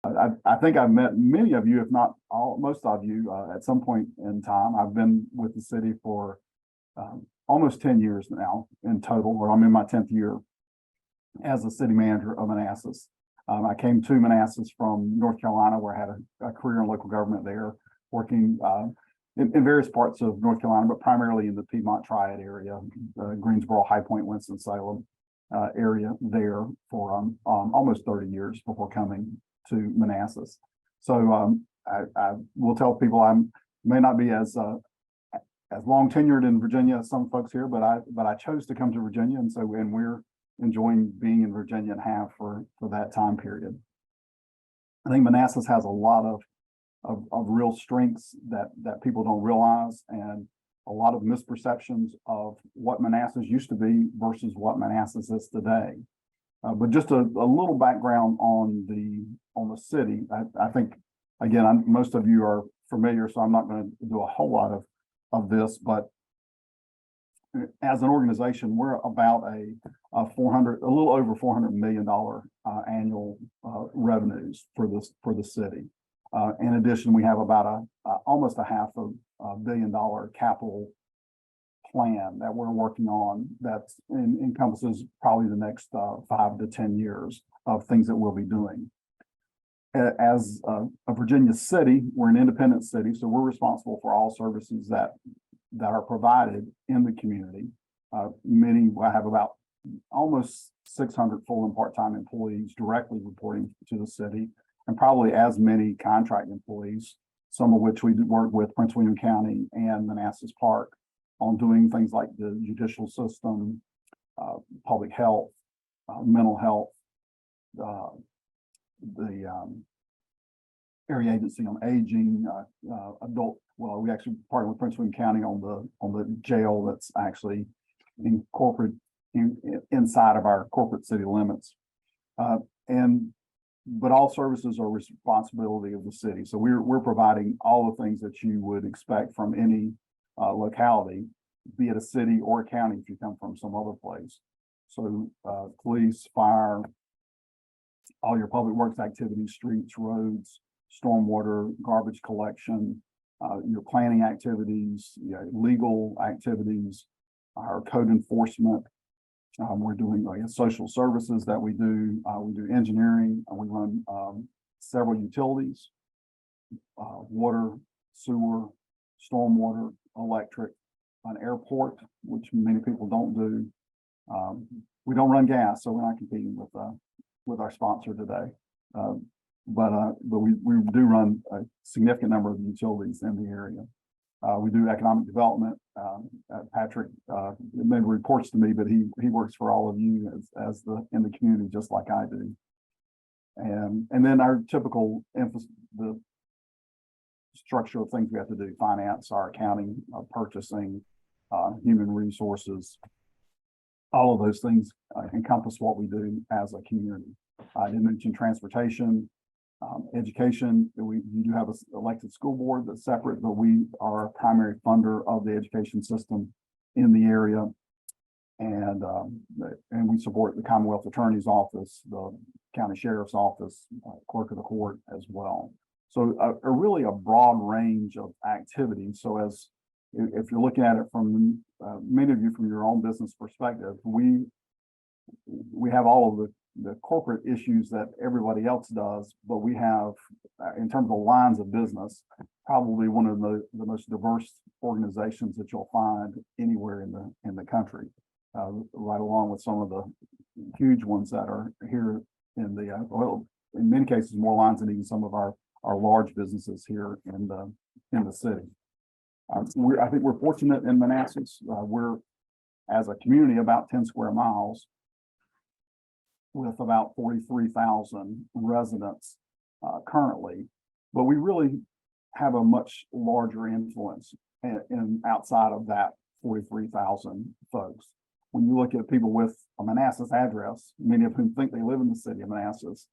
I think I've met many of you, if not all, most of you, at some point in time. I've been with the city for almost 10 years now in total, where I'm in my 10th year as a city manager of Manassas. I came to Manassas from North Carolina, where I had a career in local government there, working in various parts of North Carolina, but primarily in the Piedmont Triad area, Greensboro, High Point, Winston-Salem area there for almost 30 years before coming to Manassas. So I will tell people I may not be as long tenured in Virginia as some folks here, but I chose to come to Virginia, and we're enjoying being in Virginia and have for that time period. I think Manassas has a lot of real strengths that people don't realize, and a lot of misperceptions of what Manassas used to be versus what Manassas is today. But just a little background on the city. I think, again, most of you are familiar, so I'm not going to do a whole lot of this, but as an organization, we're about a little over $400 million annual revenues for the city. In addition, we have about almost a $500 million capital plan that we're working on that encompasses probably the next 5 to 10 years of things that we'll be doing. As a Virginia city, we're an independent city, so we're responsible for all services that are provided in the community. I have about almost 600 full and part-time employees directly reporting to the city, and probably as many contract employees, some of which we work with Prince William County and Manassas Park on doing things like the judicial system, public health, mental health, the area agency on aging, adult. Well, we actually partner with Prince William County on the jail that's actually inside of our corporate city limits, but all services are responsibility of the city. So we're providing all the things that you would expect from any locality, be it a city or a county if you come from some other place. So police, fire, all your public works activities, streets, roads, stormwater, garbage collection, your planning activities, legal activities, our code enforcement. We're doing social services that we do. We do engineering. We run several utilities, water, sewer, stormwater, electric, an airport, which many people don't do. We don't run gas, so we're not competing with our sponsor today. But we do run a significant number of utilities in the area. We do economic development. Patrick maybe reports to me, but he works for all of you in the community, just like I do. And then our typical the structure of things we have to do: finance, our accounting, our purchasing, human resources. All of those things encompass what we do as a community. I didn't mention transportation. Education, we do have an elected school board that's separate, but we are a primary funder of the education system in the area, and we support the Commonwealth Attorney's Office, the County Sheriff's Office, Clerk of the Court as well. So really a broad range of activities. So if you're looking at it from many of you from your own business perspective, we have all of the corporate issues that everybody else does, but we have, in terms of lines of business, probably one of the most diverse organizations that you'll find anywhere in the country, right along with some of the huge ones that are here in many cases more lines than even some of our large businesses here in the city. I think we're fortunate in Manassas. We're, as a community, about 10 square miles, with about 43,000 residents currently, but we really have a much larger influence in outside of that 43,000 folks. When you look at people with a Manassas address, many of whom think they live in the city of Manassas,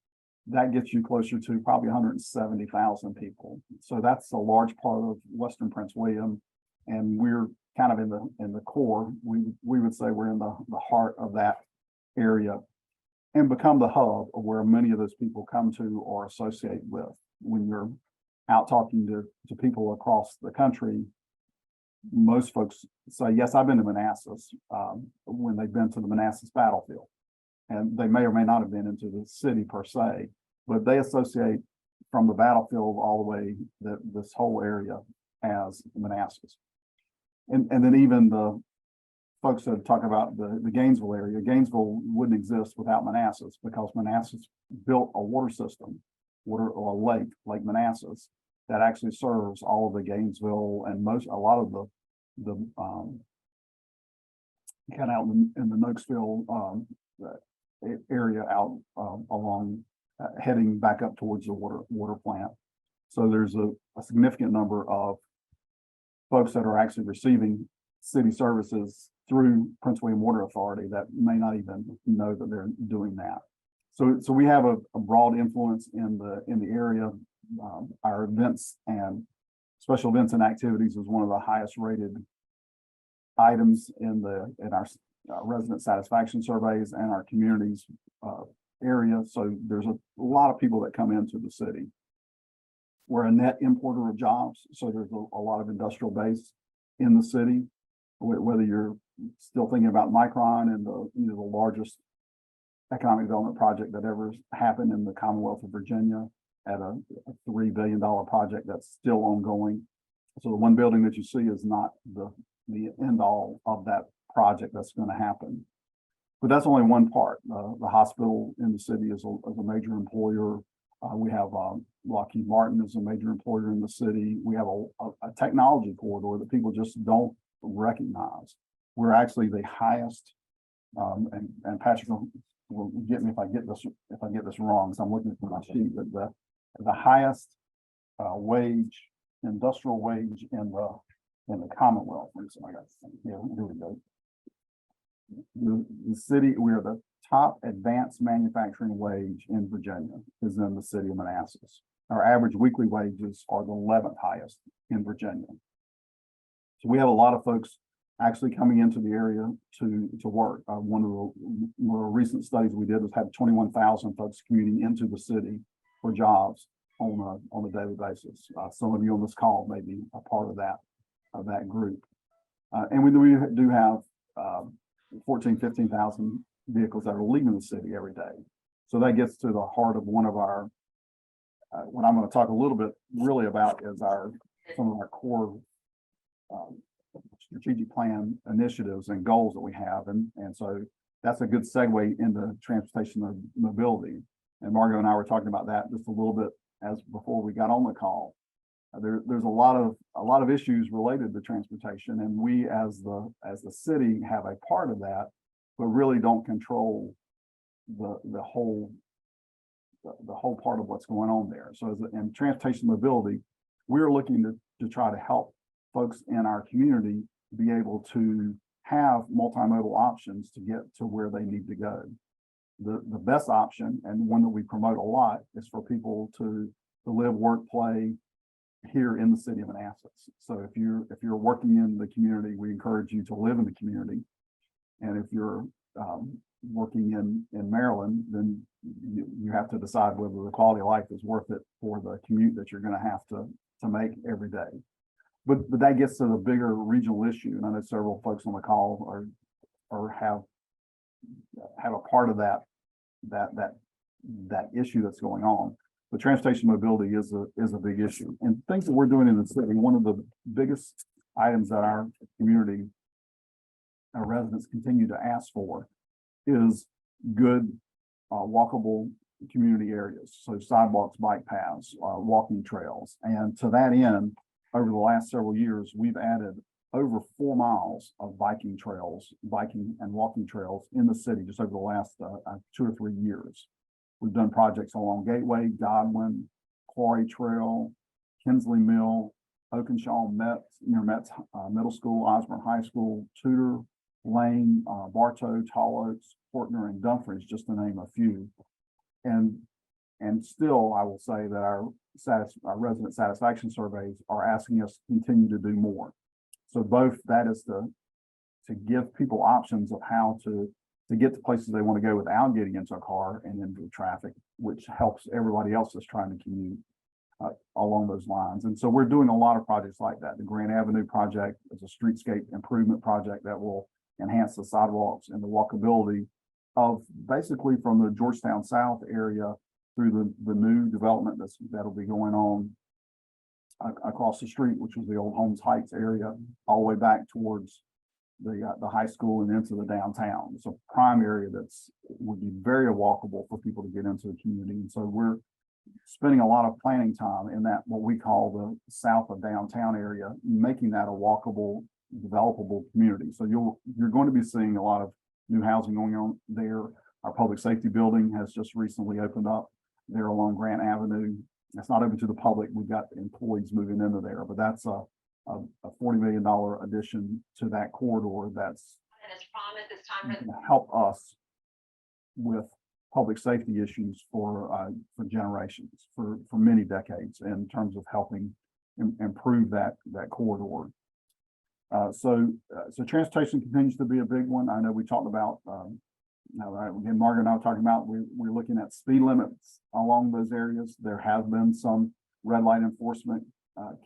that gets you closer to probably 170,000 people. So that's a large part of Western Prince William, and we're kind of in the core. We would say we're in the heart of that area. and become the hub of where many of those people come to or associate with. When you're out talking to people across the country, most folks say, yes, I've been to Manassas, when they've been to the Manassas battlefield. And they may or may not have been into the city per se, but they associate from the battlefield all the way this whole area as Manassas. And then even the folks that talk about the Gainesville area, Gainesville wouldn't exist without Manassas, because Manassas built a water system, or a Lake Manassas, that actually serves all of the Gainesville and a lot of the kind of out in the Nokesville area out along heading back up towards the water plant. So there's a significant number of folks that are actually receiving city services through Prince William Water Authority that may not even know that they're doing that. So we have a broad influence in the area. Our events and special events and activities is one of the highest rated items in our resident satisfaction surveys and our communities area. So there's a lot of people that come into the city. We're a net importer of jobs, so there's a lot of industrial base in the city. Whether you're still thinking about Micron and the largest economic development project that ever happened in the Commonwealth of Virginia, at a $3 billion project that's still ongoing. So the one building that you see is not the end all of that project that's going to happen. But that's only one part. The hospital in the city is a major employer. We have Lockheed Martin is a major employer in the city. We have a technology corridor that people just don't recognize. We're actually the highest, and Patrick will get me if I get this wrong. So I'm looking at my sheet, but the highest industrial wage in the Commonwealth. So I got here we go. The city, we are the top advanced manufacturing wage in Virginia is in the city of Manassas. Our average weekly wages are the 11th highest in Virginia. So we have a lot of folks actually coming into the area to work. One of the recent studies we did was had 21,000 folks commuting into the city for jobs on a daily basis. Some of you on this call may be a part of that group. And we do have 15,000 vehicles that are leaving the city every day. So that gets to the heart of one of our, what I'm going to talk a little bit really about is some of our core strategic plan initiatives and goals that we have. And so that's a good segue into transportation and mobility. And Margo and I were talking about that just a little bit before we got on the call. There's a lot of issues related to transportation, and we as the city have a part of that, but really don't control the whole part of what's going on there. So in transportation mobility, we're looking to try to help folks in our community be able to have multimodal options to get to where they need to go. The best option, and one that we promote a lot, is for people to live, work, play here in the city of Manassas. So if you're working in the community, we encourage you to live in the community. And if you're working in Maryland, then you have to decide whether the quality of life is worth it for the commute that you're going to have to make every day. But that gets to the bigger regional issue, and I know several folks on the call or have a part of that issue that's going on. But transportation mobility is a big issue, and things that we're doing in the city. One of the biggest items that our community, our residents continue to ask for, is good walkable community areas. So sidewalks, bike paths, walking trails, and to that end, over the last several years, we've added over 4 miles of biking and walking trails in the city just over the last 2 or 3 years. We've done projects along Gateway, Godwin, Quarry Trail, Kinsley Mill, Oakenshaw, near Metz Middle School, Osborne High School, Tudor, Lane, Bartow, Tall Oaks, Fortner, and Dumfries, just to name a few. And still, I will say that our resident satisfaction surveys are asking us to continue to do more. So both that is to give people options of how to to get to places they want to go without getting into a car and into traffic, which helps everybody else that's trying to commute along those lines. And so we're doing a lot of projects like that. The Grant Avenue project is a streetscape improvement project that will enhance the sidewalks and the walkability of basically from the Georgetown South area through the new development that'll be going on across the street, which was the old Holmes Heights area, all the way back towards the high school and into the downtown. It's a prime area would be very walkable for people to get into the community. And so we're spending a lot of planning time in that what we call the south of downtown area, making that a walkable, developable community. So you're going to be seeing a lot of new housing going on there. Our public safety building has just recently opened up there along Grant Avenue. It's not open to the public. We've got employees moving into there, but that's a $40 million addition to that corridor that's going to help us with public safety issues for generations, for many decades in terms of helping improve that corridor. So transportation continues to be a big one. I know we talked about, again, Margaret and I were talking about, we're looking at speed limits along those areas. There have been some red light enforcement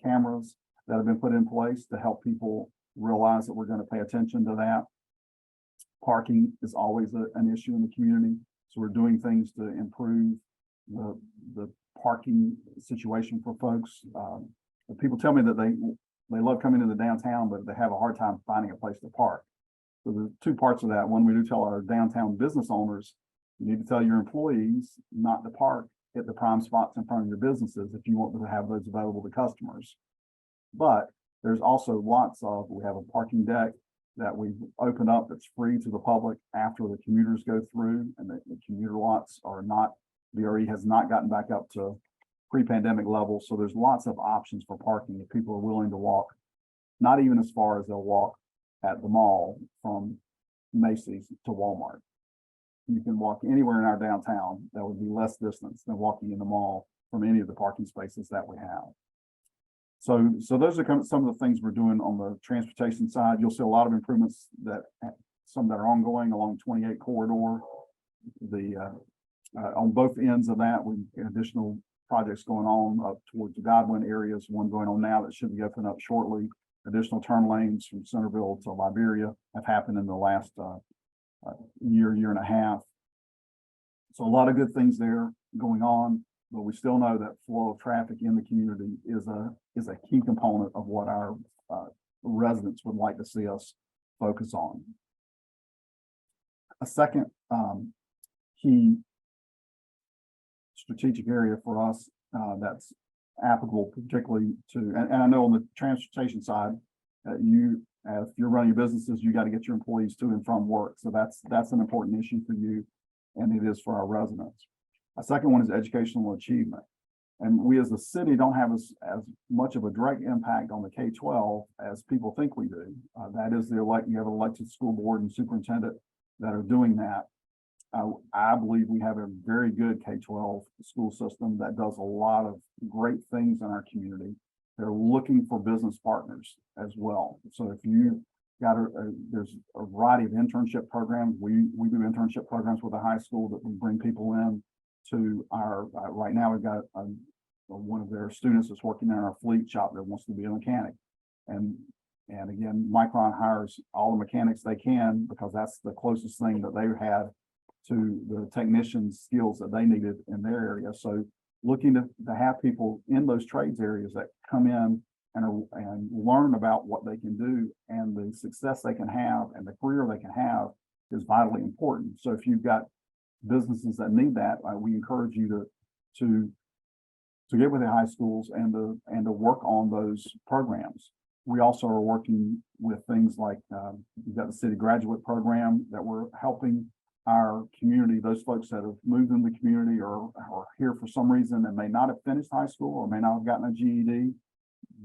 cameras that have been put in place to help people realize that we're going to pay attention to that. Parking is always an issue in the community. So we're doing things to improve the parking situation for folks. People tell me that they love coming into downtown, but they have a hard time finding a place to park. So there's two parts of that. One, we do tell our downtown business owners, you need to tell your employees not to park at the prime spots in front of your businesses if you want to have those available to customers. But there's also we have a parking deck that we've opened up that's free to the public after the commuters go through, and the commuter lots are not, VRE has not gotten back up to pre-pandemic levels. So there's lots of options for parking if people are willing to walk, not even as far as they'll walk at the mall from Macy's to Walmart. You can walk anywhere in our downtown that would be less distance than walking in the mall from any of the parking spaces that we have. So those are some of the things we're doing on the transportation side. You'll see a lot of improvements some that are ongoing along 28 corridor. On both ends of that, we have additional projects going on up towards the Godwin areas, one going on now that should be opened up shortly. Additional turn lanes from Centerville to Liberia have happened in the last year and a half. So a lot of good things there going on, but we still know that flow of traffic in the community is a key component of what our residents would like to see us focus on. A second key strategic area for us that's applicable particularly to, and I know on the transportation side, if you're running businesses, you got to get your employees to and from work. So that's an important issue for you, and it is for our residents. A second one is educational achievement. And we as a city don't have as much of a direct impact on the K-12 as people think we do. That is you have an elected school board and superintendent that are doing that. I believe we have a very good K-12 school system that does a lot of great things in our community. They're looking for business partners as well. So if you got there's a variety of internship programs. We do internship programs with the high school that we bring people in to our, right now we've got one of their students that's working in our fleet shop that wants to be a mechanic. And again, Micron hires all the mechanics they can because that's the closest thing that they had to the technician skills that they needed in their area. So looking to have people in those trades areas that come in and learn about what they can do and the success they can have and the career they can have is vitally important. So if you've got businesses that need that, we encourage you to get with the high schools and to work on those programs. We also are working with things like we've got the city graduate program that we're helping our community, those folks that have moved in the community or here for some reason and may not have finished high school or may not have gotten a GED,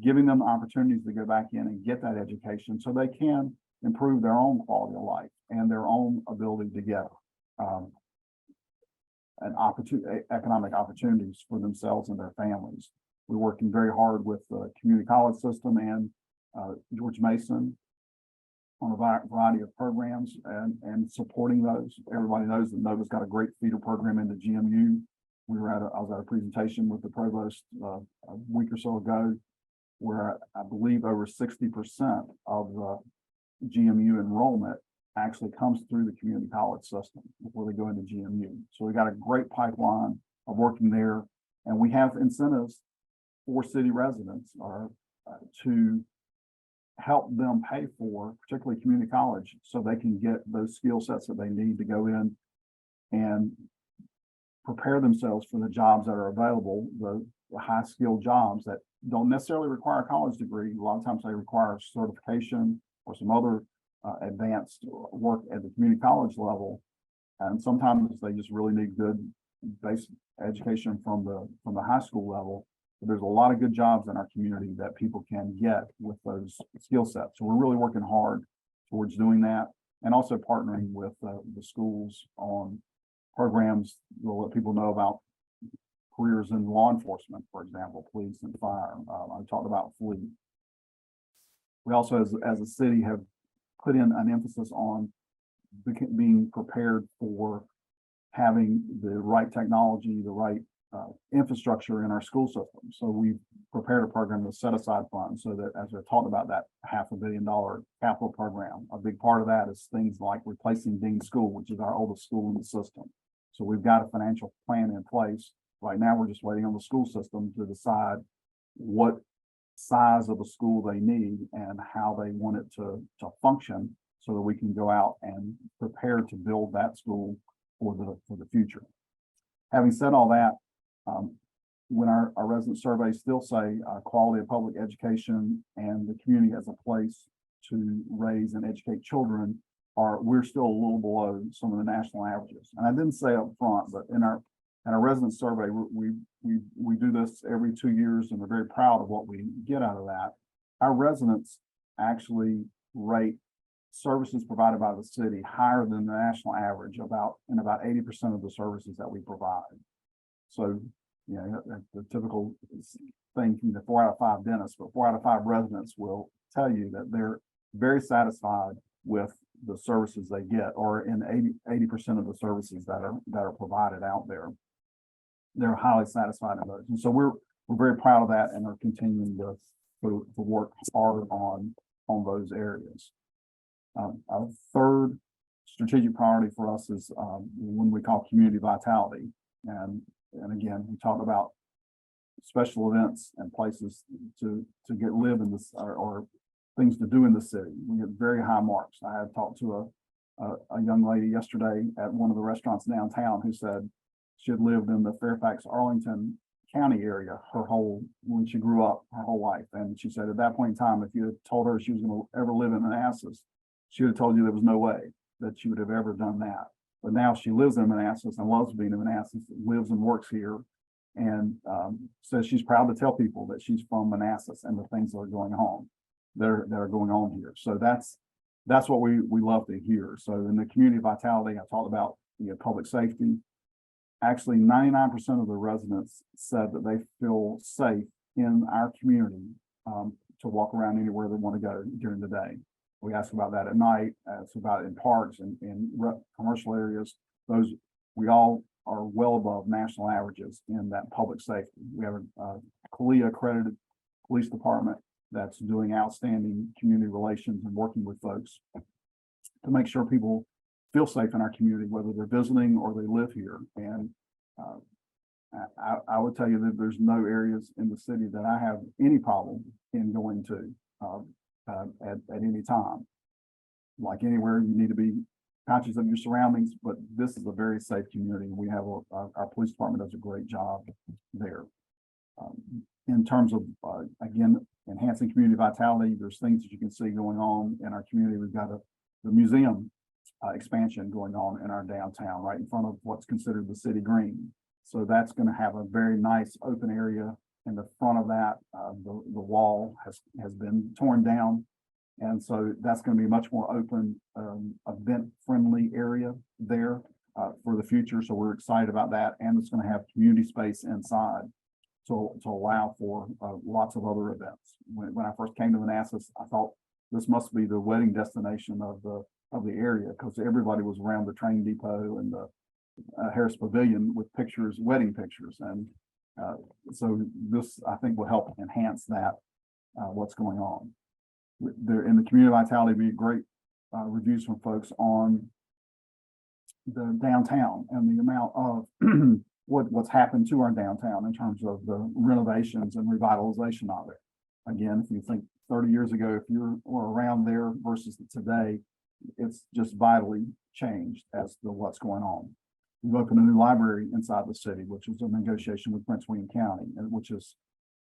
giving them opportunities to go back in and get that education so they can improve their own quality of life and their own ability to get economic opportunities for themselves and their families. We're working very hard with the community college system and George Mason on a variety of programs and supporting those. Everybody knows that Nova's got a great feeder program into GMU. I was at a presentation with the provost a week or so ago, where I believe over 60% of the GMU enrollment actually comes through the community college system before they go into GMU. So we got a great pipeline of working there, and we have incentives for city residents to help them pay for, particularly community college, so they can get those skill sets that they need to go in and prepare themselves for the jobs that are available, the high skilled jobs that don't necessarily require a college degree. A lot of times they require certification or some other advanced work at the community college level. And sometimes they just really need good basic education from the high school level. But there's a lot of good jobs in our community that people can get with those skill sets. So we're really working hard towards doing that, and also partnering with the schools on programs that will let people know about careers in law enforcement, for example, police and fire. I talked about fleet. We also, as a city, have put in an emphasis on being prepared for having the right technology, the right infrastructure in our school system. So we've prepared a program to set aside funds so that, as I talked about, that $500 million capital program, a big part of that is things like replacing Dean School, which is our oldest school in the system. So we've got a financial plan in place. Right now, we're just waiting on the school system to decide what size of a school they need and how they want it to function, so that we can go out and prepare to build that school for the future. Having said all that, when our resident surveys still say quality of public education and the community as a place to raise and educate children, we're still a little below some of the national averages. And I didn't say up front, but in our resident survey, we do this every 2 years, and we're very proud of what we get out of that. Our residents actually rate services provided by the city higher than the national average in about 80% of the services that we provide. So, you know, the typical thing, 4 out of 5 dentists, but 4 out of 5 residents will tell you that they're very satisfied with the services they get, or in 80% of the services that are provided out there. They're highly satisfied in those. And so we're very proud of that, and are continuing to work hard on those areas. Our third strategic priority for us is when we call community vitality. And again, we talk about special events and places to live in this, or things to do in the city. We get very high marks. I had talked to a young lady yesterday at one of the restaurants downtown who said she had lived in the Fairfax, Arlington County area when she grew up her whole life. And she said at that point in time, if you had told her she was going to ever live in Manassas, she would have told you there was no way that she would have ever done that. But now she lives in Manassas and loves being in Manassas, lives and works here, and says she's proud to tell people that she's from Manassas and the things that are going on here. So that's what we love to hear. So in the community vitality, I talked about public safety. Actually, 99% of the residents said that they feel safe in our community to walk around anywhere they want to go during the day. We ask about that at night. It's about in parks and in commercial areas. We all are well above national averages in that public safety. We have a CALEA accredited police department that's doing outstanding community relations and working with folks to make sure people feel safe in our community, whether they're visiting or they live here. And I would tell you that there's no areas in the city that I have any problem in going to at any time. Like anywhere, you need to be conscious of your surroundings, but this is a very safe community. We have our police department does a great job there. In terms of, again, enhancing community vitality, there's things that you can see going on in our community. We've got the museum expansion going on in our downtown, right in front of what's considered the city green. So that's going to have a very nice open area in the front of that. The wall has been torn down, and so that's going to be a much more open, event-friendly area there for the future. So we're excited about that, and it's going to have community space inside to allow for lots of other events. When I first came to Manassas, I thought this must be the wedding destination of the area, because everybody was around the train depot and the Harris Pavilion with pictures, wedding pictures. And so this, I think, will help enhance that, what's going on. There in the community vitality, be great reviews from folks on the downtown and the amount of what's happened to our downtown in terms of the renovations and revitalization of it. Again, if you think 30 years ago, if you were around there versus today, it's just vitally changed as to what's going on. We've opened a new library inside the city, which is a negotiation with Prince William County, and which is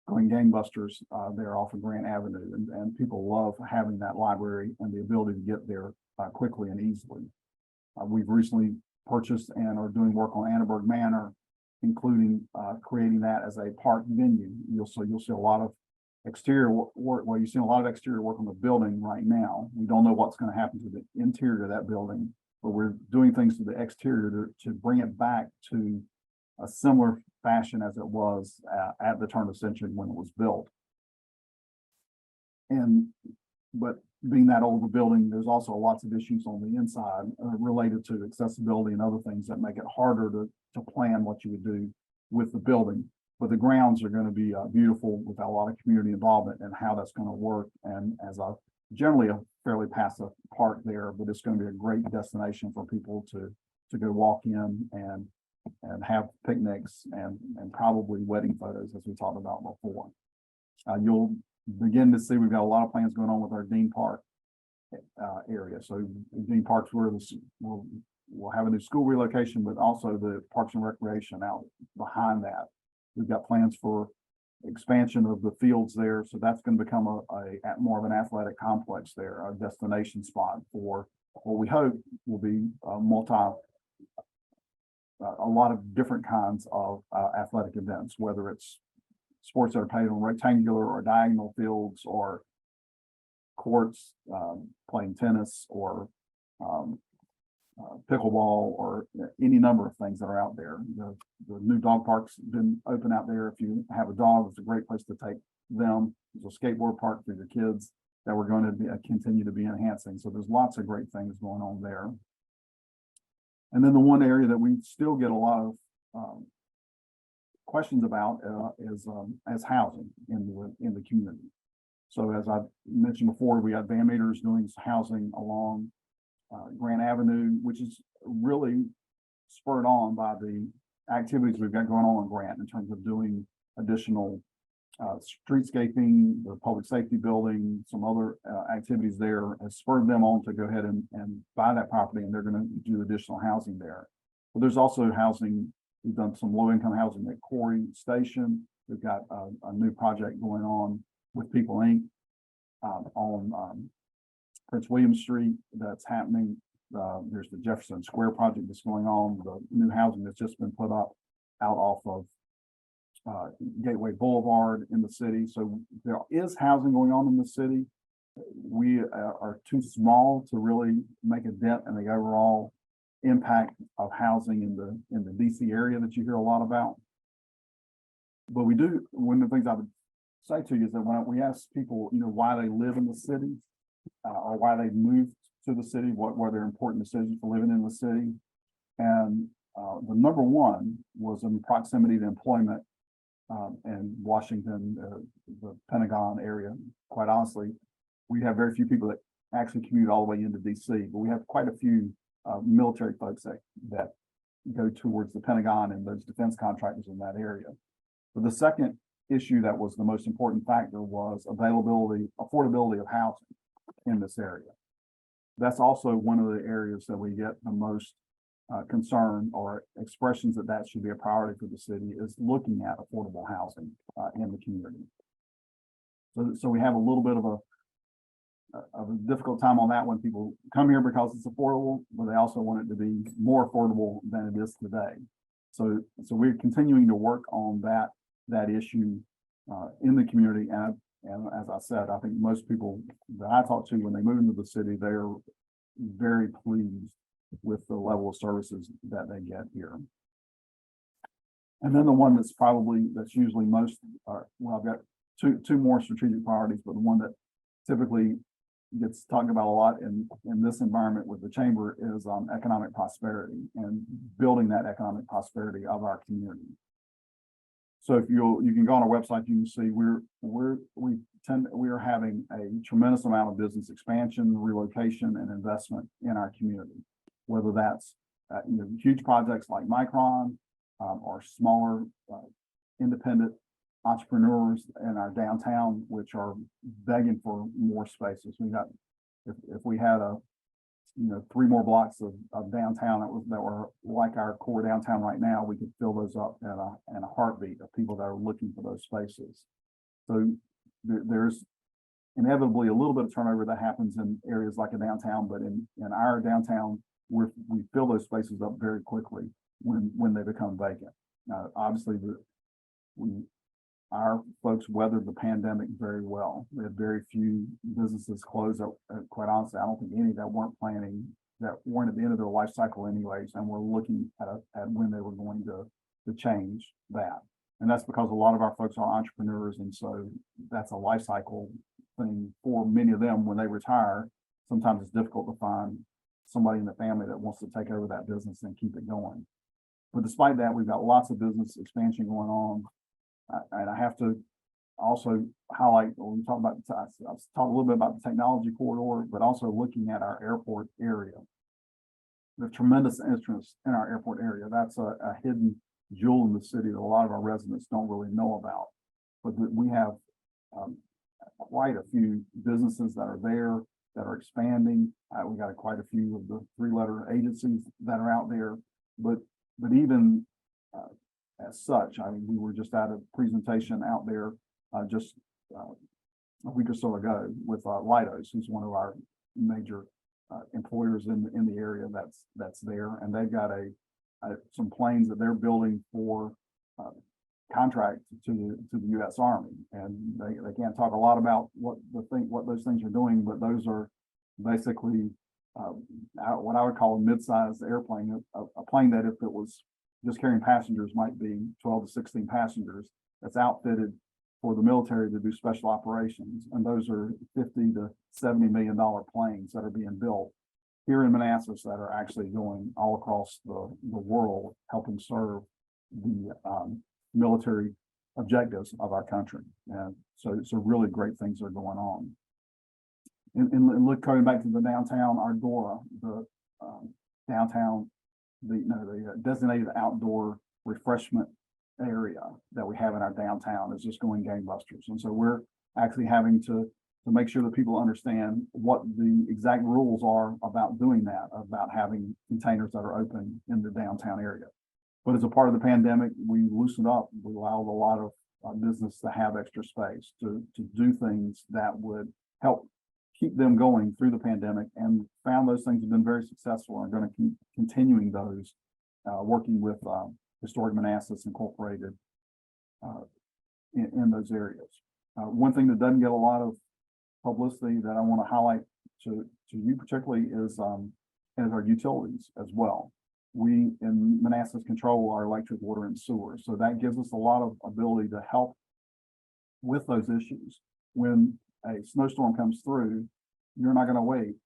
going gangbusters there off of Grant Avenue. And people love having that library and the ability to get there quickly and easily. We've recently purchased and are doing work on Annenberg Manor, including creating that as a park venue. You'll see a lot of exterior work. Well, you've seen a lot of exterior work on the building right now. We don't know what's going to happen to the interior of that building, but we're doing things to the exterior to bring it back to a similar fashion as it was at the turn of the century when it was built. But being that old a building, there's also lots of issues on the inside related to accessibility and other things that make it harder to plan what you would do with the building. But the grounds are going to be beautiful with a lot of community involvement and how that's going to work. And as generally a fairly passive park there, but it's going to be a great destination for people to go walk in and have picnics and probably wedding photos, as we talked about before. You'll begin to see we've got a lot of plans going on with our Dean Park area. So Dean Park's where we'll have a new school relocation, but also the Parks and Recreation out behind that. We've got plans for expansion of the fields there. So that's going to become a more of an athletic complex there, a destination spot for what we hope will be a lot of different kinds of athletic events, whether it's sports that are played on rectangular or diagonal fields, or courts, playing tennis, or pickleball, or any number of things that are out there. The new dog park's been open out there. If you have a dog, it's a great place to take them. There's a skateboard park for your kids that we're going to continue to be enhancing. So there's lots of great things going on there. And then the one area that we still get a lot of questions about is housing in the community. So as I mentioned before, we got Van Meters doing housing along Grant Avenue, which is really spurred on by the activities we've got going on Grant in terms of doing additional streetscaping, the public safety building, some other activities there has spurred them on to go ahead and buy that property, and they're going to do additional housing there. But there's also housing. We've done some low-income housing at Corey Station. We've got a new project going on with People Inc. On Prince William Street that's happening. There's the Jefferson Square project that's going on, the new housing that's just been put up out off of Gateway Boulevard in the city. So there is housing going on in the city. We are too small to really make a dent in the overall impact of housing in the DC area that you hear a lot about. But we do, one of the things I would say to you is that when we ask people, why they live in the city, or why they moved to the city, what were their important decisions for living in the city. And the number one was in proximity to employment in Washington, the Pentagon area. Quite honestly, we have very few people that actually commute all the way into DC, but we have quite a few military folks that go towards the Pentagon and those defense contractors in that area. But the second issue that was the most important factor was affordability of housing in this area. That's also one of the areas that we get the most concern or expressions that should be a priority for the city, is looking at affordable housing in the community. So we have a little bit of a difficult time on that one. People come here because it's affordable, but they also want it to be more affordable than it is today. So we're continuing to work on that issue in the community. And as I said, I think most people that I talk to when they move into the city, they're very pleased with the level of services that they get here. And then the one that's usually most, well, I've got two more strategic priorities, but the one that typically gets talked about a lot in this environment with the chamber is economic prosperity and building that economic prosperity of our community. So if you can go on our website, you can see we are having a tremendous amount of business expansion, relocation, and investment in our community, whether that's huge projects like Micron or smaller independent entrepreneurs in our downtown, which are begging for more spaces. We got, if we had 3 more blocks of downtown that were like our core downtown right now, we could fill those up in a heartbeat of people that are looking for those spaces. So there's inevitably a little bit of turnover that happens in areas like a downtown, but in our downtown, we fill those spaces up very quickly when they become vacant. Obviously, our folks weathered the pandemic very well. We had very few businesses close. Quite honestly, I don't think any that weren't at the end of their life cycle anyways, and we're looking at when they were going to change that. And that's because a lot of our folks are entrepreneurs, and so that's a life cycle thing for many of them. When they retire, sometimes it's difficult to find somebody in the family that wants to take over that business and keep it going. But despite that, we've got lots of business expansion going on. And I have to also highlight, when we talk about, I've talked a little bit about the technology corridor, but also looking at our airport area. There's tremendous interest in our airport area. That's a hidden jewel in the city that a lot of our residents don't really know about. But we have quite a few businesses that are there that are expanding. We got quite a few of the 3-letter agencies that are out there, but even as such, I mean, we were just at a presentation out there just a week or so ago with Leidos, who's one of our major employers in the area that's there, and they've got some planes that they're building for contract to the U.S. Army, and they can't talk a lot about what those things are doing, but those are basically what I would call a mid-sized airplane, a plane that if it was just carrying passengers might be 12 to 16 passengers, that's outfitted for the military to do special operations. And those are $50 to $70 million planes that are being built here in Manassas that are actually going all across the world, helping serve the military objectives of our country. And so really great things are going on. And look, going back to the downtown, our DORA, the downtown, the designated outdoor refreshment area that we have in our downtown is just going gangbusters. And so we're actually having to make sure that people understand what the exact rules are about doing that, about having containers that are open in the downtown area. But as a part of the pandemic, we loosened up. We allowed a lot of business to have extra space to do things that would help keep them going through the pandemic, and found those things have been very successful and are going to keep continuing those, working with Historic Manassas Incorporated in those areas. One thing that doesn't get a lot of publicity that I want to highlight to you particularly is our utilities as well. We in Manassas control our electric, water, and sewer, so that gives us a lot of ability to help with those issues. When a snowstorm comes through, you're not going to wait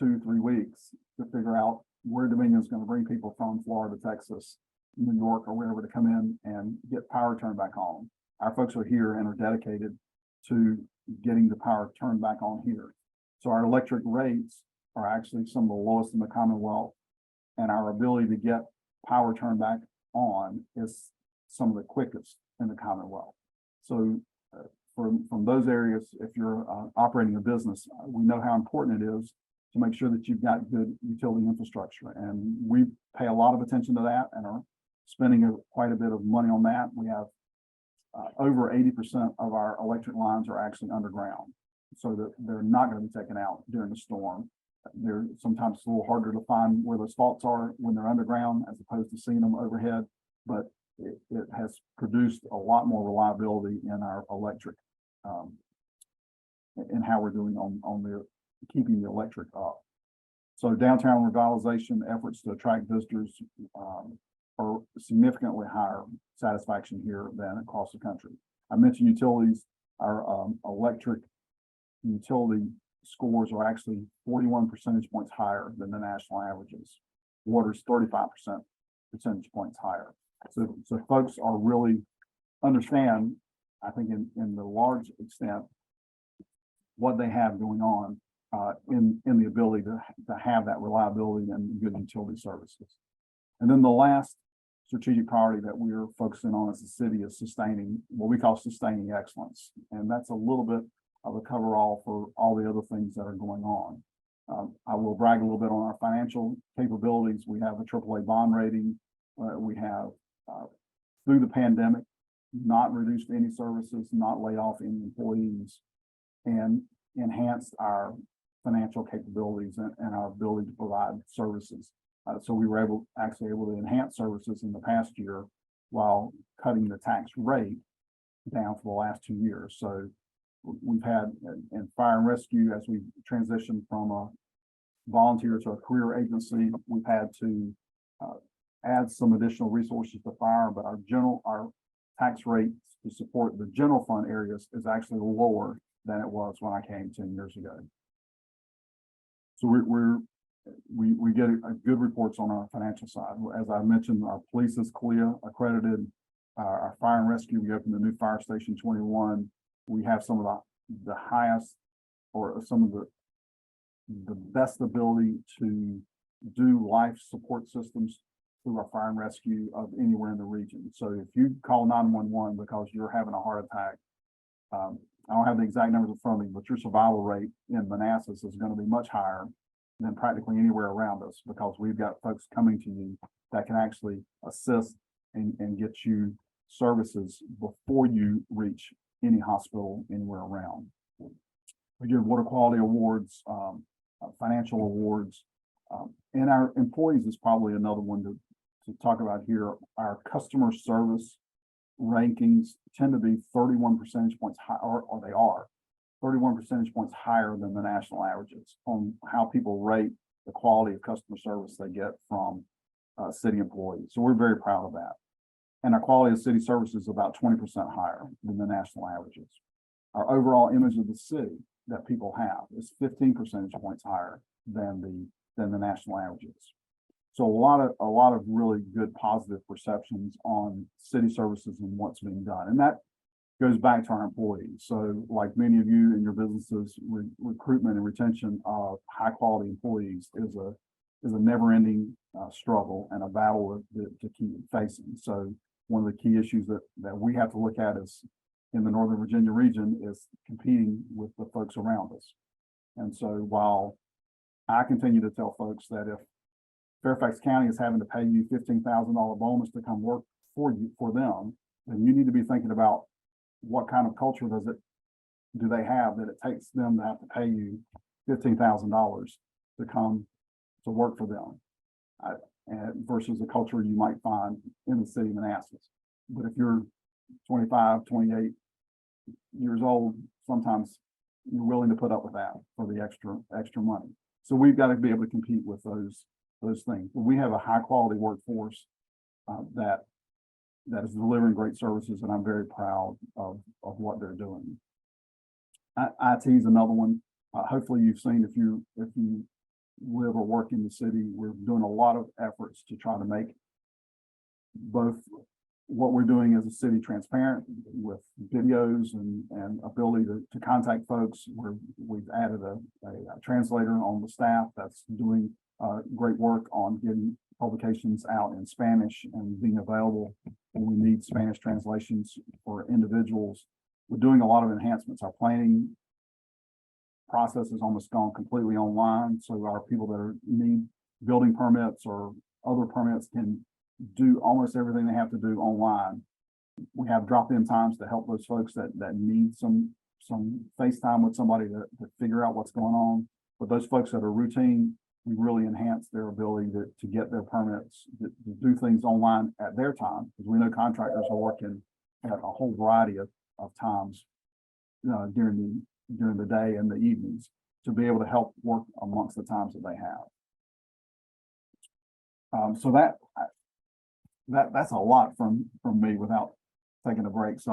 2-3 weeks to figure out where Dominion is going to bring people from Florida, Texas, New York, or wherever to come in and get power turned back on. Our folks are here and are dedicated to getting the power turned back on here. So our electric rates are actually some of the lowest in the Commonwealth, and our ability to get power turned back on is some of the quickest in the Commonwealth. So from those areas, if you're operating a business, we know how important it is to make sure that you've got good utility infrastructure. And we pay a lot of attention to that and are spending quite a bit of money on that. We have over 80% of our electric lines are actually underground, so that they're not going to be taken out during the storm. They're sometimes a little harder to find where those faults are when they're underground as opposed to seeing them overhead, but it has produced a lot more reliability in our electric and how we're doing on the keeping the electric up. So downtown revitalization efforts to attract visitors are significantly higher satisfaction here than across the country. I mentioned utilities. Our electric utility scores are actually 41 percentage points higher than the national averages. Water's 35% percentage points higher. So folks are really understand, I think in the large extent, what they have going on in the ability to have that reliability and good utility services. And then the last strategic priority that we're focusing on as a city is sustaining what we call sustaining excellence. And that's a little bit of a coverall for all the other things that are going on. I will brag a little bit on our financial capabilities. We have a AAA bond rating. We have, through the pandemic, not reduced any services, not laid off any employees, and enhanced our financial capabilities and our ability to provide services. So we were able to enhance services in the past year while cutting the tax rate down for the last 2 years. So we've had in fire and rescue, as we transitioned from a volunteer to a career agency, we've had to add some additional resources to fire, but our tax rate to support the general fund areas is actually lower than it was when I came 10 years ago. So we get a good reports on our financial side. As I mentioned, our police is CLIA accredited. Our fire and rescue, we opened the new fire station 21. We have some of the highest or some of the best ability to do life support systems through our fire and rescue of anywhere in the region. So if you call 911 because you're having a heart attack, I don't have the exact numbers in front of me, but your survival rate in Manassas is going to be much higher than practically anywhere around us, because we've got folks coming to you that can actually assist and get you services before you reach any hospital anywhere around. We give water quality awards, financial awards, and our employees is probably another one to talk about here. Our customer service rankings tend to be 31 percentage points higher, or they are 31 percentage points higher than the national averages on how people rate the quality of customer service they get from city employees. So we're very proud of that. And our quality of city service is about 20% higher than the national averages. Our overall image of the city that people have is 15 percentage points higher than the national averages. So a lot of really good positive perceptions on city services and what's being done. And that goes back to our employees. So like many of you in your businesses, recruitment and retention of high quality employees is a never-ending struggle and a battle to keep facing. So one of the key issues that we have to look at is in the Northern Virginia region is competing with the folks around us. And so while I continue to tell folks that if Fairfax County is having to pay you $15,000 bonus to come work for them, then you need to be thinking about what kind of culture do they have that it takes them to have to pay you $15,000 to come to work for them, versus the culture you might find in the city of Manassas. But if you're 25, 28 years old, sometimes you're willing to put up with that for the extra money. So we've got to be able to compete with those things. But we have a high quality workforce that is delivering great services, and I'm very proud of what they're doing. IT is another one. Hopefully you've seen, if you live or work in the city, we're doing a lot of efforts to try to make both what we're doing as a city transparent with videos and ability to contact folks. We've added a translator on the staff that's doing great work on getting publications out in Spanish and being available when we need Spanish translations for individuals. We're doing a lot of enhancements. Our planning process has almost gone completely online. So our people that need building permits or other permits can do almost everything they have to do online. We have drop-in times to help those folks that need some FaceTime with somebody to figure out what's going on. But those folks that are routine, we really enhance their ability to get their permits, to do things online at their time, because we know contractors are working at a whole variety of times during the day and the evenings to be able to help work amongst the times that they have. So that's a lot from me without taking a break. So